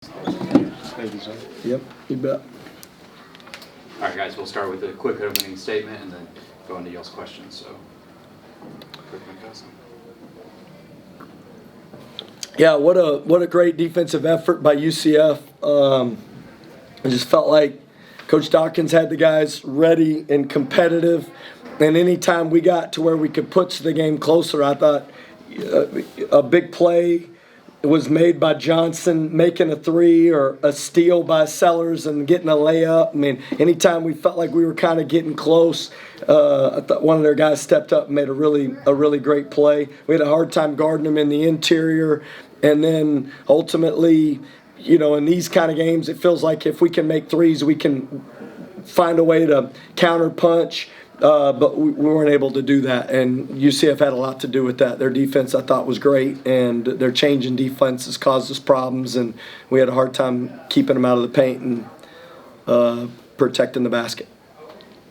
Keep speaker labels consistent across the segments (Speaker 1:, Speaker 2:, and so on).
Speaker 1: Thank you, sir.
Speaker 2: Yep, you bet.
Speaker 3: All right, guys, we'll start with a quick opening statement and then go into y'all's questions. So, quick McCasland.
Speaker 2: Yeah, what a great defensive effort by UCF. I just felt like Coach Dawkins had the guys ready and competitive, and anytime we got to where we could put the game closer, I thought a big play was made by Johnson making a three or a steal by Sellers and getting a layup. I mean, anytime we felt like we were kind of getting close, I thought one of their guys stepped up and made a really great play. We had a hard time guarding them in the interior, and then ultimately, you know, in these kind of games, it feels like if we can make threes, we can find a way to counter punch. But we weren't able to do that, and UCF had a lot to do with that. Their defense, I thought, was great, and their change in defense has caused us problems, and we had a hard time keeping them out of the paint and protecting the basket.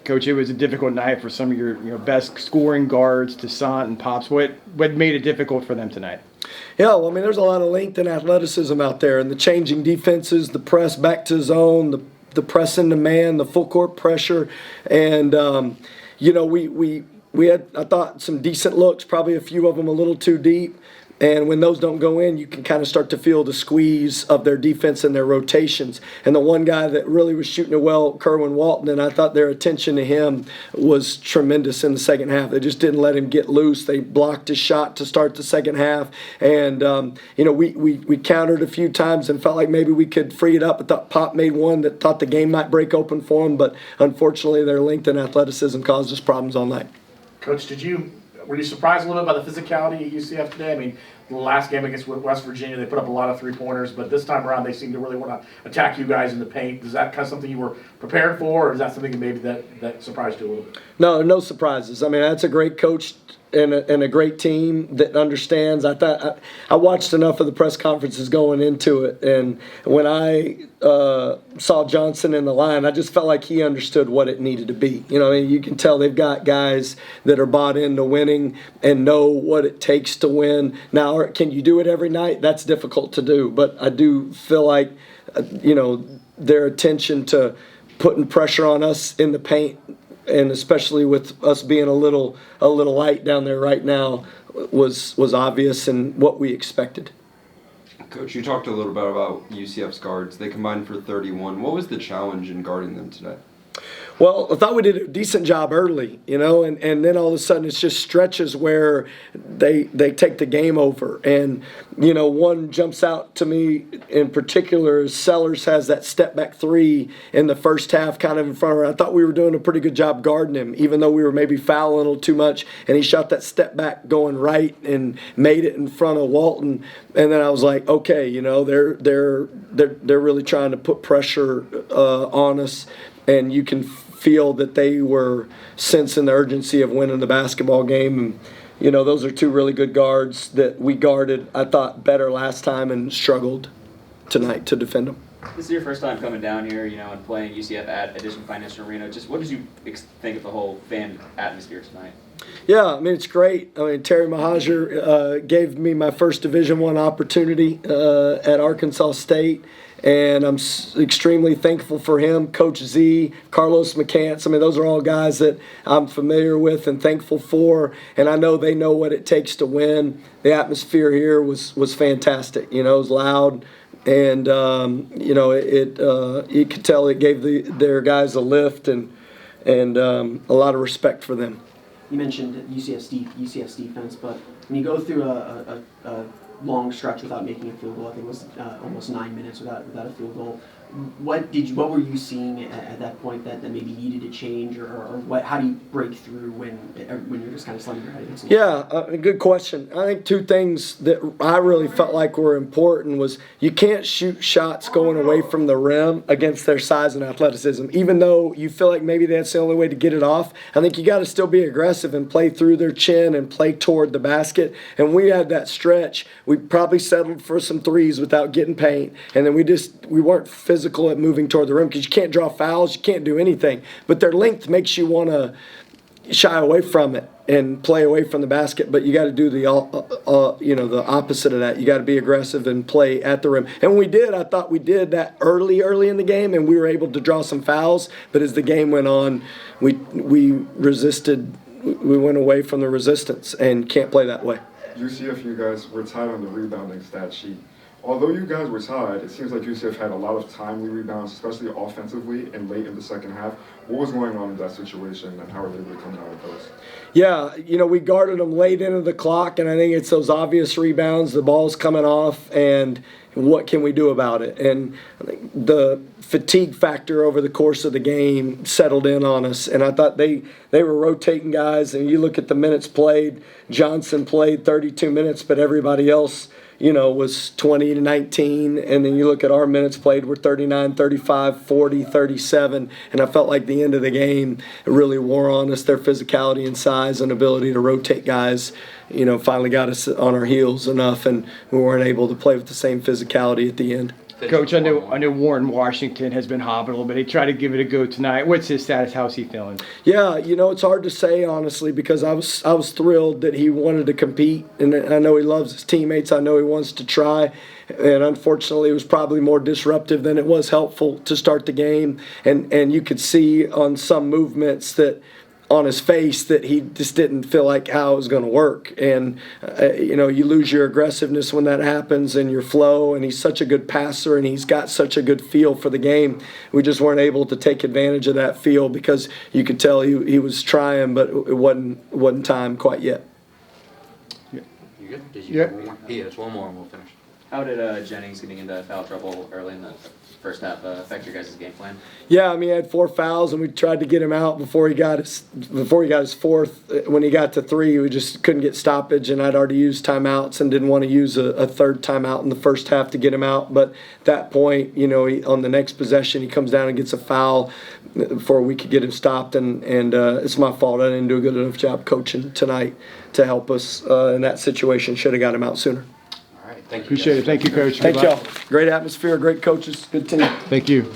Speaker 1: Coach, it was a difficult night for some of your best scoring guards, Toussaint and Pops. What made it difficult for them tonight?
Speaker 2: Yeah, well, I mean, there's a lot of length and athleticism out there, and the changing defenses, the press back to zone, the press into man, the full court pressure, and you know, we had, I thought, some decent looks, probably a few of them a little too deep. And when those don't go in, you can kind of start to feel the squeeze of their defense and their rotations. And the one guy that really was shooting it well, Kerwin Walton, and I thought their attention to him was tremendous in the second half. They just didn't let him get loose. They blocked his shot to start the second half. And, you know, we countered a few times and felt like maybe we could free it up. I thought Pop made one that thought the game might break open for him, but unfortunately their length and athleticism caused us problems all night.
Speaker 4: Coach, were you surprised a little bit by the physicality at UCF today? I mean, the last game against West Virginia, they put up a lot of three-pointers, but this time around they seem to really want to attack you guys in the paint. Is that kind of something you were prepared for, or is that something maybe that surprised you a little bit?
Speaker 2: No surprises. I mean, that's a great coach and a great team that understands. I watched enough of the press conferences going into it, and when I saw Johnson in the line, I just felt like he understood what it needed to be. You know, I mean, you can tell they've got guys that are bought into winning and know what it takes to win. Now, can you do it every night? That's difficult to do, but I do feel like, you know, their attention to putting pressure on us in the paint, and especially with us being a little light down there right now, was obvious and what we expected.
Speaker 5: Coach, you talked a little bit about UCF's guards. They combined for 31. What was the challenge in guarding them today?
Speaker 2: Well, I thought we did a decent job early, you know, and then all of a sudden it's just stretches where they take the game over. And, you know, one jumps out to me in particular. Sellers has that step-back three in the first half kind of in front of her. I thought we were doing a pretty good job guarding him, even though we were maybe fouling a little too much. And he shot that step-back going right and made it in front of Walton. And then I was like, okay, you know, they're really trying to put pressure on us. And you can feel that they were sensing the urgency of winning the basketball game. And, you know, those are two really good guards that we guarded, I thought, better last time and struggled tonight to defend them.
Speaker 6: This is your first time coming down here, you know, and playing UCF at Edition Financial Arena. Just what did you think of the whole fan atmosphere tonight?
Speaker 2: Yeah, I mean, it's great. I mean, Terry Mahajer gave me my first Division I opportunity at Arkansas State. And I'm extremely thankful for him, Coach Z, Carlos McCants. I mean, those are all guys that I'm familiar with and thankful for. And I know they know what it takes to win. The atmosphere here was fantastic. You know, it was loud. And, you know, you could tell it gave their guys a lift and a lot of respect for them.
Speaker 7: You mentioned UCF's defense, but when you go through a long stretch without making a field goal, I think it was almost 9 minutes without a field goal. What were you seeing at that point that maybe needed to change, or what? How do you break through when you're just kind of slamming your head against the wall?
Speaker 2: Yeah, good question. I think two things that I really felt like were important was you can't shoot shots going away from the rim against their size and athleticism. Even though you feel like maybe that's the only way to get it off, I think you got to still be aggressive and play through their chin and play toward the basket. And we had that stretch. We probably settled for some threes without getting paint, and then we weren't physical at moving toward the rim because you can't draw fouls, you can't do anything. But their length makes you want to shy away from it. and play away from the basket, but you got to do the the opposite of that. You got to be aggressive and play at the rim. And when we did, I thought we did that early in the game, and we were able to draw some fouls. But as the game went on, we resisted. We went away from the resistance and can't play that way.
Speaker 8: UCF, you guys were tied on the rebounding stat sheet. Although you guys were tied, it seems like UCF had a lot of timely rebounds, especially offensively and late in the second half. What was going on in that situation, and how are they able to come out with those?
Speaker 2: Yeah, we guarded them late into the clock, and I think it's those obvious rebounds, the ball's coming off, and what can we do about it? And I think the fatigue factor over the course of the game settled in on us, and I thought they were rotating guys, and you look at the minutes played, Johnson played 32 minutes, but everybody else was 20 to 19, and then you look at our minutes played were 39, 35, 40, 37, and I felt like the end of the game it really wore on us. Their physicality and size and ability to rotate guys, finally got us on our heels enough, and we weren't able to play with the same physicality at the end.
Speaker 1: Coach, I know Warren Washington has been hobbling a little bit. He tried to give it a go tonight. What's his status? How's he feeling?
Speaker 2: Yeah, it's hard to say honestly because I was thrilled that he wanted to compete, and I know he loves his teammates. I know he wants to try, and unfortunately, it was probably more disruptive than it was helpful to start the game. And you could see on some movements that on his face that he just didn't feel like how it was going to work. And, you lose your aggressiveness when that happens and your flow, and he's such a good passer and he's got such a good feel for the game. We just weren't able to take advantage of that feel because you could tell he was trying, but it wasn't time quite yet.
Speaker 3: You good? Did you
Speaker 1: Yeah.
Speaker 3: have one more? Yeah, just one more and we'll finish.
Speaker 6: How did Jennings getting into foul trouble early in the first half affect your guys' game plan?
Speaker 2: Yeah, he had 4 fouls, and we tried to get him out before he got his fourth. When he got to 3, we just couldn't get stoppage, and I'd already used timeouts and didn't want to use a third timeout in the first half to get him out. But at that point, on the next possession, he comes down and gets a foul before we could get him stopped, and it's my fault. I didn't do a good enough job coaching tonight to help us in that situation. Should have got him out sooner.
Speaker 3: All right, thank you.
Speaker 1: Appreciate it. Thank you, Coach.
Speaker 2: Thank
Speaker 1: Good luck.
Speaker 2: y'all. Great atmosphere, great coaches, good team.
Speaker 1: Thank you.